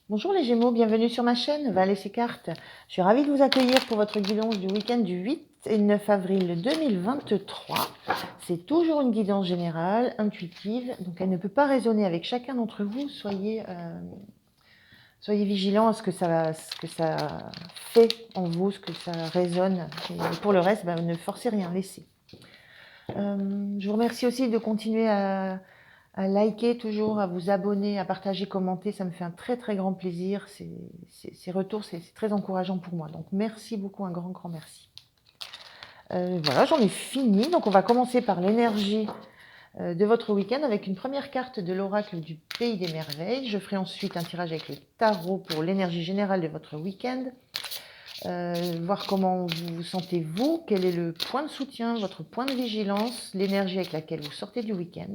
Bonjour les Gémeaux, bienvenue sur ma chaîne Val et cartes. Je suis ravie de vous accueillir pour votre guidance du week-end du 8 et 9 avril 2023. C'est toujours une guidance générale, intuitive, donc elle ne peut pas résonner avec chacun d'entre vous. Soyez vigilants à ce que ça fait en vous, ce que ça résonne. Et pour le reste, ne forcez rien, laissez. Je vous remercie aussi de continuer à liker toujours, à vous abonner, à partager, commenter. Ça me fait un très très grand plaisir. Ces retours, c'est très encourageant pour moi. Donc merci beaucoup, un grand grand merci. Voilà, j'en ai fini. Donc on va commencer par l'énergie de votre week-end avec une première carte de l'oracle du Pays des Merveilles. Je ferai ensuite un tirage avec le tarot pour l'énergie générale de votre week-end. Voir comment vous vous sentez vous, quel est le point de soutien, votre point de vigilance, l'énergie avec laquelle vous sortez du week-end.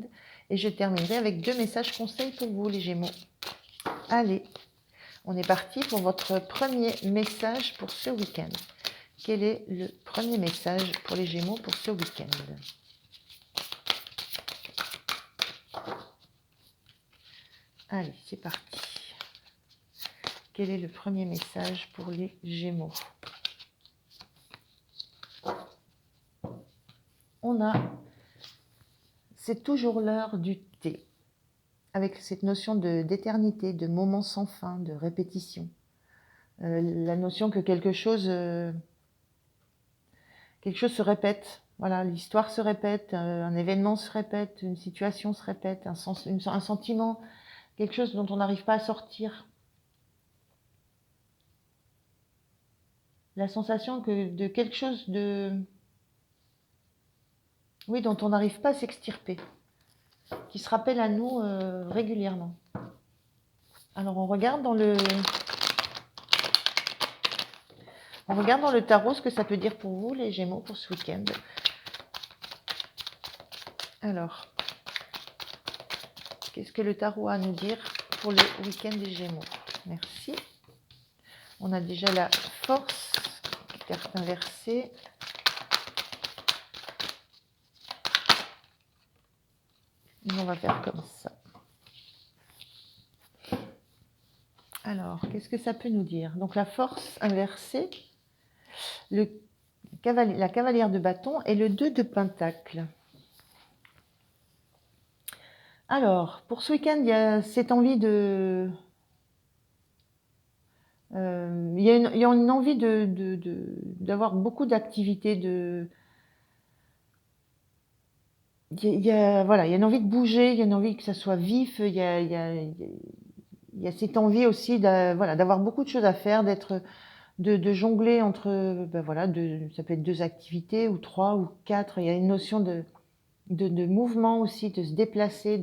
Et je terminerai avec 2 messages conseils pour vous les Gémeaux. Allez, on est parti pour votre premier message pour ce week-end. Quel est le premier message pour les Gémeaux pour ce week-end? Allez, c'est parti. Quel est le premier message pour les Gémeaux? C'est toujours l'heure du thé, avec cette notion d'éternité, de moment sans fin, de répétition. La notion que quelque chose se répète. Voilà, l'histoire se répète, un événement se répète, une situation se répète, un sentiment, quelque chose dont on n'arrive pas à sortir. La sensation de quelque chose oui, dont on n'arrive pas à s'extirper, qui se rappelle à nous régulièrement. Alors on regarde dans le tarot ce que ça peut dire pour vous, les Gémeaux, pour ce week-end. Alors, qu'est-ce que le tarot a à nous dire pour le week-end des Gémeaux? Merci. On a déjà la force, carte inversée. Et on va faire comme ça. Alors, qu'est-ce que ça peut nous dire? Donc la force inversée, la cavalière de bâton et le 2 de pentacle. Alors, pour ce week-end, il y a cette envie de... il y a une envie d'avoir beaucoup d'activités, voilà, il y a une envie de bouger, il y a une envie que ça soit vif, il y a cette envie aussi d'avoir beaucoup de choses à faire, de jongler entre, voilà, ça peut être 2 activités ou 3 ou 4. Il y a une notion de mouvement aussi, de se déplacer,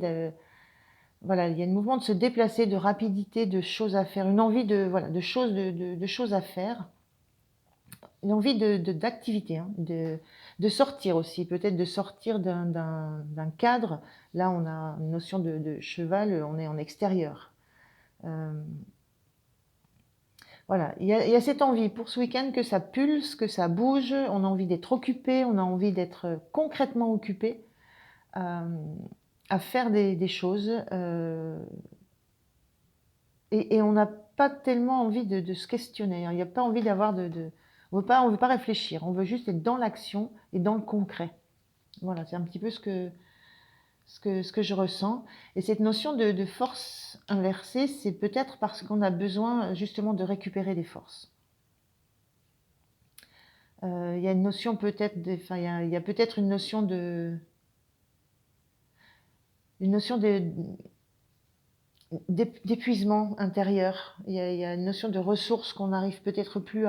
voilà, il y a un mouvement de se déplacer, de rapidité, de choses à faire, une envie de choses à faire, une envie d'activité, hein, de sortir aussi, peut-être de sortir d'un cadre. Là, on a une notion de cheval, on est en extérieur. Voilà, il y a cette envie pour ce week-end que ça pulse, que ça bouge, on a envie d'être occupé, on a envie d'être concrètement occupé à faire des choses. Et on n'a pas tellement envie de se questionner. Il n'y a pas envie d'avoir on veut pas réfléchir. On veut juste être dans l'action et dans le concret. Voilà, c'est un petit peu ce que je ressens. Et cette notion de force inversée, c'est peut-être parce qu'on a besoin justement de récupérer des forces. Il y a une notion peut-être, il y a peut-être une notion d'épuisement intérieur. Il y a une notion de ressources qu'on n'arrive peut-être plus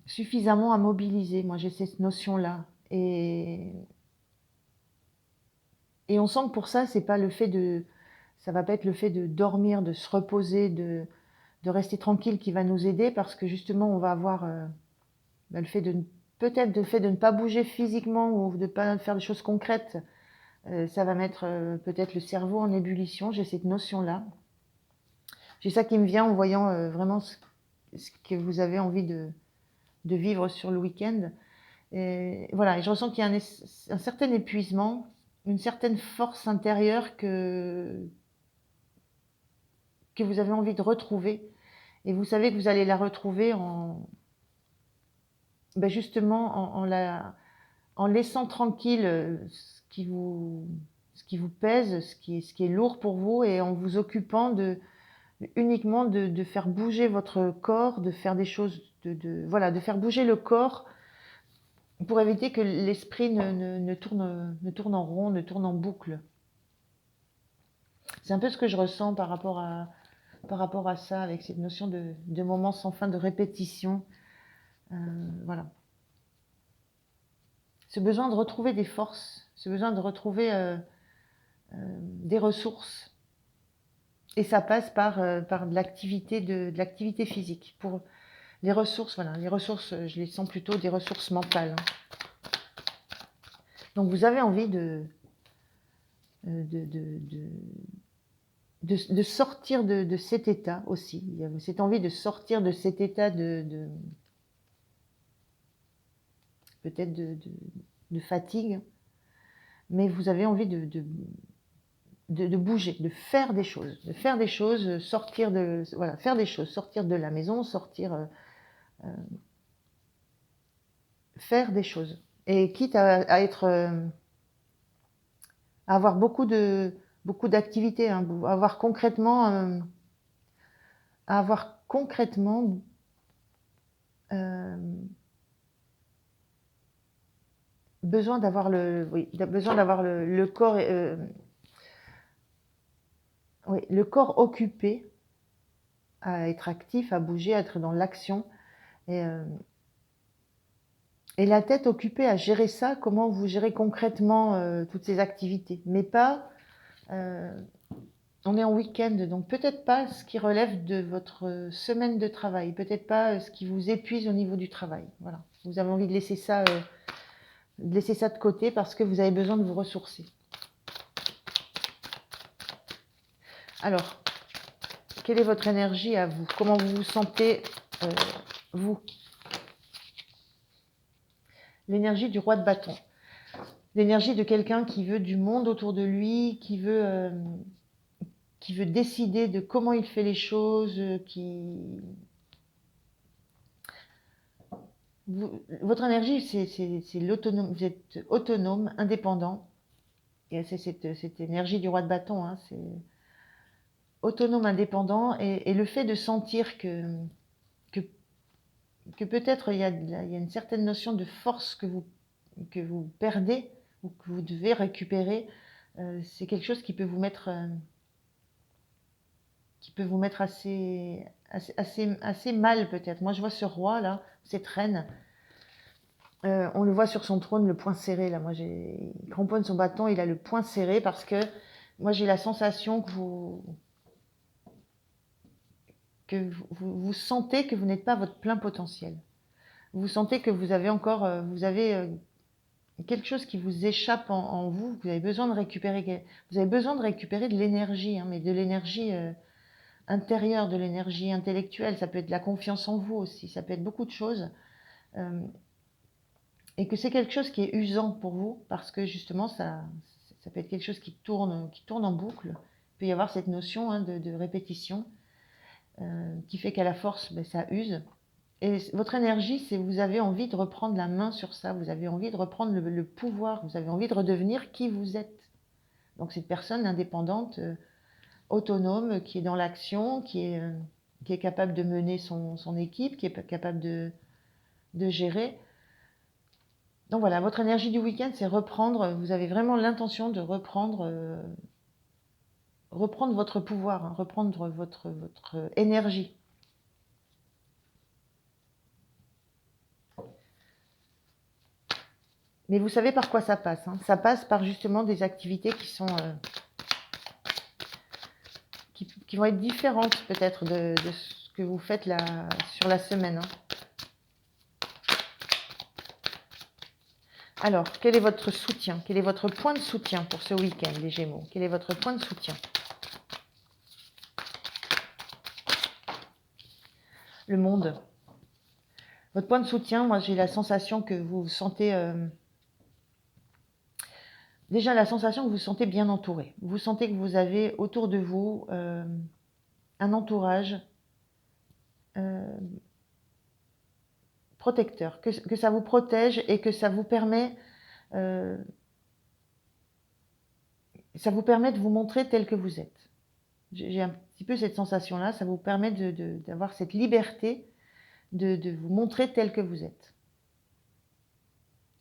suffisamment à mobiliser. Moi, j'ai cette notion-là. Et on sent que pour ça, ça va pas être le fait de dormir, de se reposer, de rester tranquille qui va nous aider, parce que justement, on va avoir le fait peut-être le fait de ne pas bouger physiquement ou de ne pas faire des choses concrètes. Ça va mettre peut-être le cerveau en ébullition. J'ai cette notion-là. J'ai ça qui me vient en voyant vraiment ce que vous avez envie de vivre sur le week-end. Et voilà, et je ressens qu'il y a un certain épuisement, une certaine force intérieure que vous avez envie de retrouver. Et vous savez que vous allez la retrouver justement en laissant tranquille ce qui vous pèse, ce qui est lourd pour vous, et en vous occupant uniquement de faire bouger votre corps, de faire des choses, voilà, de faire bouger le corps pour éviter que l'esprit ne tourne en rond, ne tourne en boucle. C'est un peu ce que je ressens par rapport à ça, avec cette notion de moment sans fin, de répétition. Voilà. Ce besoin de retrouver des forces, ce besoin de retrouver des ressources. Et ça passe par de l'activité physique. Pour les ressources, voilà, les ressources, je les sens plutôt des ressources mentales. Donc vous avez envie de sortir de cet état aussi. Il y a cette envie de sortir de cet état peut-être de fatigue, mais vous avez envie de bouger, de faire des choses, sortir faire des choses, sortir de la maison, faire des choses. Et quitte à avoir beaucoup d'activités, hein, à avoir concrètement besoin d'avoir le corps, le corps occupé à être actif, à bouger, à être dans l'action, et la tête occupée à gérer ça, comment vous gérez concrètement toutes ces activités. Mais pas, on est en week-end, donc peut-être pas ce qui relève de votre semaine de travail, peut-être pas ce qui vous épuise au niveau du travail. Voilà. Vous avez envie de laisser ça de côté parce que vous avez besoin de vous ressourcer. Alors, quelle est votre énergie à vous? Comment vous vous sentez, vous? L'énergie du roi de bâton. L'énergie de quelqu'un qui veut du monde autour de lui, qui veut décider de comment il fait les choses, votre énergie, c'est l'autonome. Vous êtes autonome, indépendant. Et c'est cette énergie du roi de bâton, hein, c'est autonome, indépendant, et le fait de sentir que peut-être il y a une certaine notion de force que vous perdez ou que vous devez récupérer, c'est quelque chose qui peut vous mettre assez mal peut-être. Moi je vois ce roi là, cette reine, on le voit sur son trône, le poing serré là. Moi il cramponne son bâton, il a le poing serré parce que moi j'ai la sensation que vous sentez que vous n'êtes pas votre plein potentiel. Vous sentez que vous avez encore, quelque chose qui vous échappe en vous, que vous avez besoin de récupérer. Vous avez besoin de récupérer de l'énergie, hein, mais de l'énergie intérieure, de l'énergie intellectuelle. Ça peut être de la confiance en vous aussi, ça peut être beaucoup de choses. Et que c'est quelque chose qui est usant pour vous, parce que justement, ça peut être quelque chose qui tourne en boucle. Il peut y avoir cette notion, hein, de répétition qui fait qu'à la force, ça use. Et votre énergie, c'est vous avez envie de reprendre la main sur ça, vous avez envie de reprendre le pouvoir, vous avez envie de redevenir qui vous êtes. Donc cette personne indépendante, autonome, qui est dans l'action, qui est capable de mener son équipe, qui est capable de gérer. Donc voilà, votre énergie du week-end, c'est reprendre, vous avez vraiment l'intention de reprendre votre pouvoir, hein, reprendre votre énergie. Mais vous savez par quoi ça passe, hein. Ça passe par justement des activités qui sont qui vont être différentes peut-être de ce que vous faites là sur la semaine, hein. Alors, quel est votre soutien? Quel est votre point de soutien pour ce week-end, les Gémeaux? Quel est votre point de soutien? Le monde. Votre point de soutien, moi j'ai la sensation que vous vous sentez... déjà la sensation que vous vous sentez bien entouré. Vous sentez que vous avez autour de vous un entourage protecteur, que ça vous protège et que ça vous permet de vous montrer tel que vous êtes. J'ai un petit peu cette sensation-là, ça vous permet d'avoir cette liberté de vous montrer tel que vous êtes.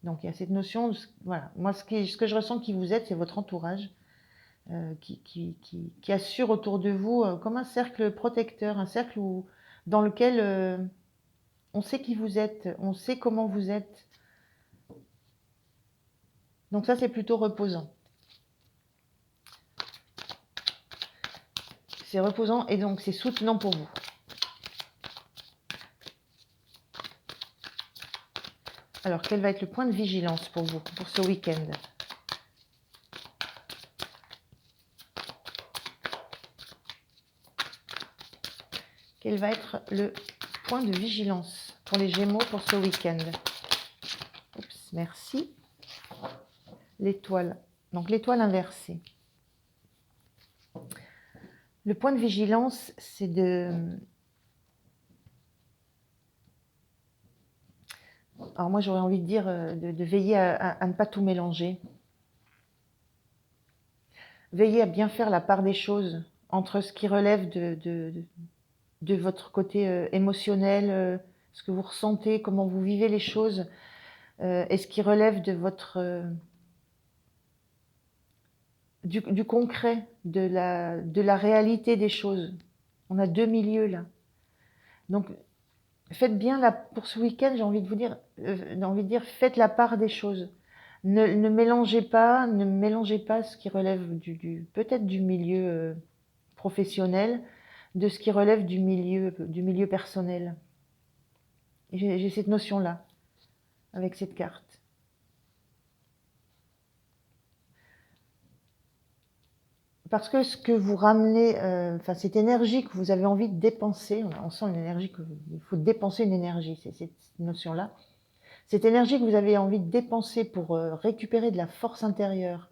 Donc il y a cette notion, voilà, moi ce que je ressens qui vous êtes, c'est votre entourage qui assure autour de vous comme un cercle protecteur, un cercle dans lequel on sait qui vous êtes, on sait comment vous êtes. Donc ça, c'est plutôt reposant. C'est reposant et donc c'est soutenant pour vous. Alors, quel va être le point de vigilance pour vous, pour ce week-end? Quel va être le point de vigilance pour les Gémeaux pour ce week-end? Oups, merci. L'étoile. Donc, l'étoile inversée. Le point de vigilance, c'est alors moi, j'aurais envie de dire de veiller à ne pas tout mélanger. Veillez à bien faire la part des choses entre ce qui relève de votre côté émotionnel, ce que vous ressentez, comment vous vivez les choses, et ce qui relève de votre du concret, de la réalité des choses. On a deux milieux là. Donc faites bien pour ce week-end, j'ai envie de dire, faites la part des choses. Ne mélangez pas ce qui relève peut-être du milieu professionnel, de ce qui relève du milieu personnel. J'ai cette notion-là, avec cette carte. Parce que ce que vous ramenez, cette énergie que vous avez envie de dépenser, on sent une énergie il faut dépenser une énergie, c'est cette notion-là. Cette énergie que vous avez envie de dépenser pour récupérer de la force intérieure,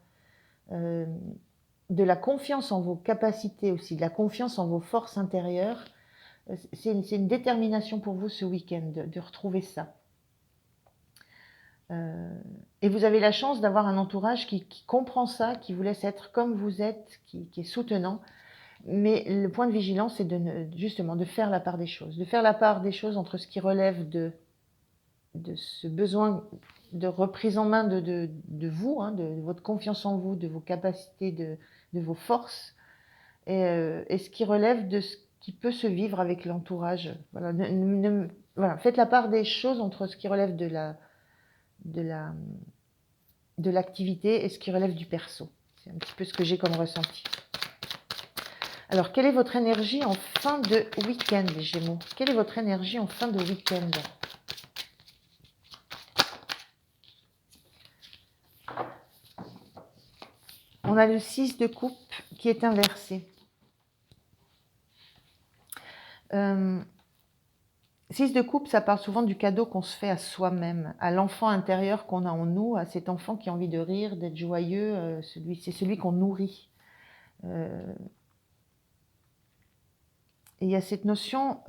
de la confiance en vos capacités aussi, de la confiance en vos forces intérieures, c'est une détermination pour vous ce week-end de retrouver ça. Et vous avez la chance d'avoir un entourage qui comprend ça, qui vous laisse être comme vous êtes, qui est soutenant. Mais le point de vigilance, c'est justement de faire la part des choses. De faire la part des choses entre ce qui relève de ce besoin de reprise en main de vous, de votre confiance en vous, de vos capacités, de vos forces, et ce qui relève de ce qui peut se vivre avec l'entourage. Voilà, voilà, faites la part des choses entre ce qui relève de l'activité et ce qui relève du perso. C'est un petit peu ce que j'ai comme ressenti. Alors, quelle est votre énergie en fin de week-end, les Gémeaux? Quelle est votre énergie en fin de week-end? On a le 6 de coupe qui est inversé. 6 de coupe, ça parle souvent du cadeau qu'on se fait à soi-même, à l'enfant intérieur qu'on a en nous, à cet enfant qui a envie de rire, d'être joyeux, c'est celui qu'on nourrit. Et il y a cette notion,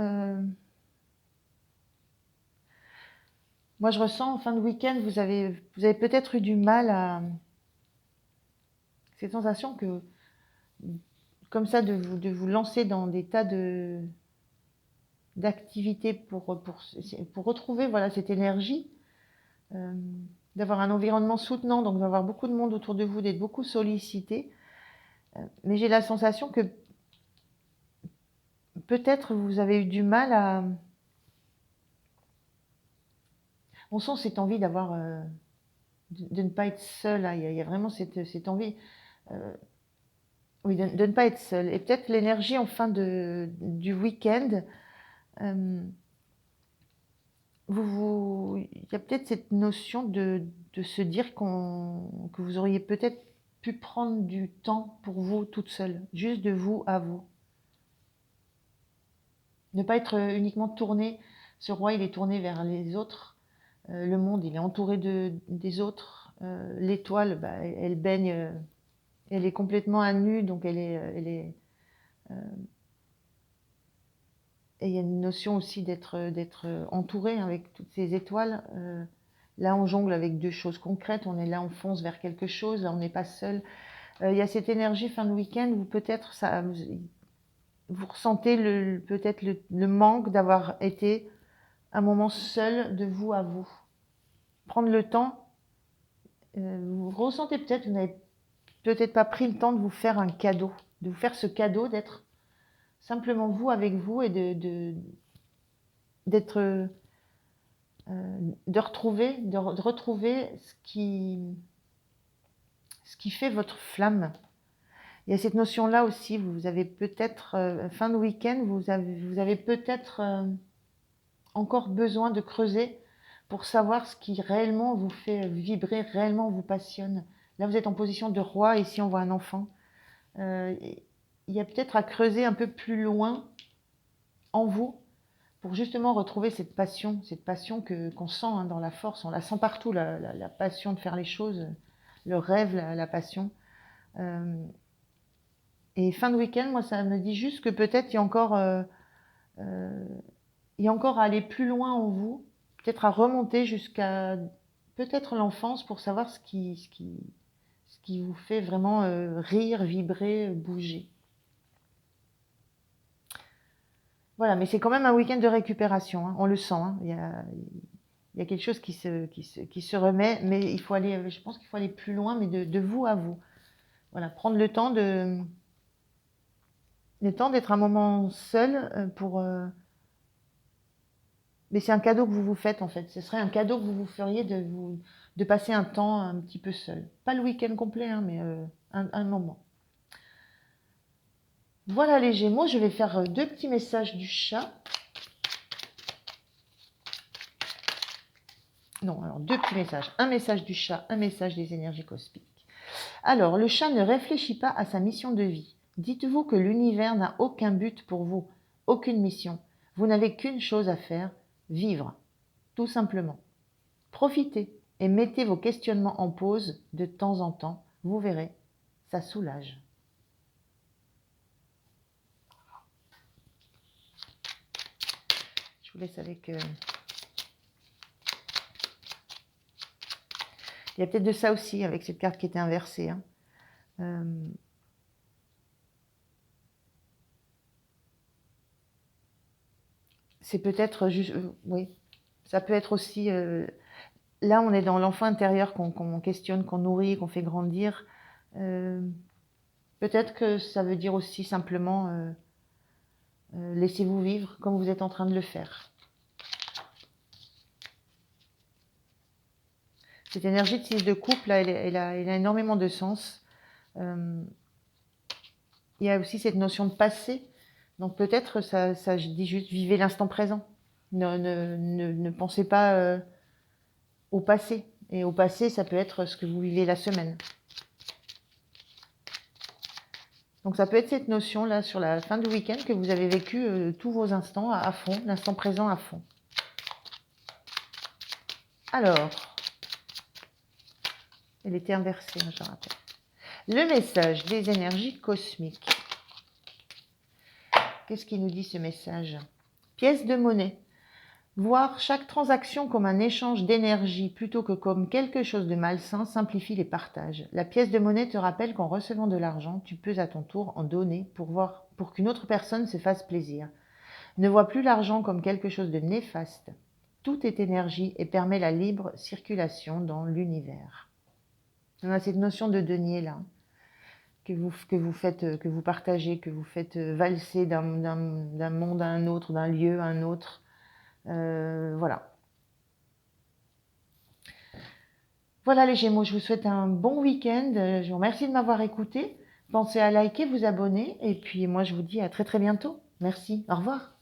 moi je ressens en fin de week-end, vous avez peut-être eu du mal à cette sensation que, comme ça, de vous lancer dans des tas d'activités pour retrouver voilà, cette énergie, d'avoir un environnement soutenant, donc d'avoir beaucoup de monde autour de vous, d'être beaucoup sollicité. Mais j'ai la sensation que peut-être vous avez eu du mal à... On sent cette envie d'avoir... de ne pas être seul. Hein. Il y a vraiment cette envie... oui, de ne pas être seul. Et peut-être l'énergie en fin du week-end... il y a peut-être cette notion de se dire que vous auriez peut-être pu prendre du temps pour vous toute seule, juste de vous à vous. Ne pas être uniquement tourné, ce roi il est tourné vers les autres, le monde il est entouré des autres, l'étoile elle baigne, elle est complètement à nu, donc elle est et il y a une notion aussi d'être entouré avec toutes ces étoiles. Là, on jongle avec deux choses concrètes. On est là, on fonce vers quelque chose. Là, on n'est pas seul. Il y a cette énergie fin de week-end où peut-être vous ressentez peut-être le manque d'avoir été un moment seul de vous à vous. Prendre le temps, vous ressentez peut-être, vous n'avez peut-être pas pris le temps de vous faire un cadeau, de vous faire ce cadeau d'être simplement vous avec vous et de retrouver ce qui fait votre flamme. Il y a cette notion-là aussi, vous avez peut-être, fin de week-end, vous avez peut-être encore besoin de creuser pour savoir ce qui réellement vous fait vibrer, réellement vous passionne. Là, vous êtes en position de roi, ici on voit un enfant. Il y a peut-être à creuser un peu plus loin en vous pour justement retrouver cette passion qu'on sent hein, dans la force, on la sent partout, la passion de faire les choses, le rêve, la passion. Et fin de week-end, moi, ça me dit juste que peut-être il y a encore à aller plus loin en vous, peut-être à remonter jusqu'à peut-être l'enfance pour savoir ce qui vous fait vraiment rire, vibrer, bouger. Voilà, mais c'est quand même un week-end de récupération, hein, on le sent. Hein, il y a quelque chose qui se remet, mais il faut aller, je pense qu'il faut aller plus loin, mais de vous à vous. Voilà, prendre le temps d'être un moment seul pour. Mais c'est un cadeau que vous vous faites en fait. Ce serait un cadeau que vous vous feriez de passer un temps un petit peu seul. Pas le week-end complet, hein, mais un moment. Voilà les Gémeaux, je vais faire deux petits messages du chat. Non, alors deux petits messages. Un message du chat, un message des énergies cosmiques. Alors, le chat ne réfléchit pas à sa mission de vie. Dites-vous que l'univers n'a aucun but pour vous, aucune mission. Vous n'avez qu'une chose à faire, vivre, tout simplement. Profitez et mettez vos questionnements en pause de temps en temps. Vous verrez, ça soulage. Je vous laisse avec... Il y a peut-être de ça aussi avec cette carte qui était inversée. Hein. C'est peut-être juste... oui, ça peut être aussi... là, on est dans l'enfant intérieur qu'on questionne, qu'on nourrit, qu'on fait grandir. Peut-être que ça veut dire aussi simplement laissez-vous vivre comme vous êtes en train de le faire. Cette énergie de 6 de couple, là, elle a énormément de sens. Il y a aussi cette notion de passé. Donc peut-être, ça je dis juste, vivez l'instant présent. Ne pensez pas au passé. Et au passé, ça peut être ce que vous vivez la semaine. Donc ça peut être cette notion-là sur la fin du week-end que vous avez vécu tous vos instants à fond, l'instant présent à fond. Alors, elle était inversée, je rappelle. Le message des énergies cosmiques. Qu'est-ce qui nous dit ce message? Pièce de monnaie. Voir chaque transaction comme un échange d'énergie plutôt que comme quelque chose de malsain simplifie les partages. La pièce de monnaie te rappelle qu'en recevant de l'argent, tu peux à ton tour en donner pour qu'une autre personne se fasse plaisir. Ne vois plus l'argent comme quelque chose de néfaste. Tout est énergie et permet la libre circulation dans l'univers. On a cette notion de denier là, que vous partagez, que vous faites valser d'un monde à un autre, d'un lieu à un autre. Voilà. Voilà les Gémeaux, je vous souhaite un bon week-end. Je vous remercie de m'avoir écouté. Pensez à liker, vous abonner. Et puis moi, je vous dis à très très bientôt. Merci. Au revoir.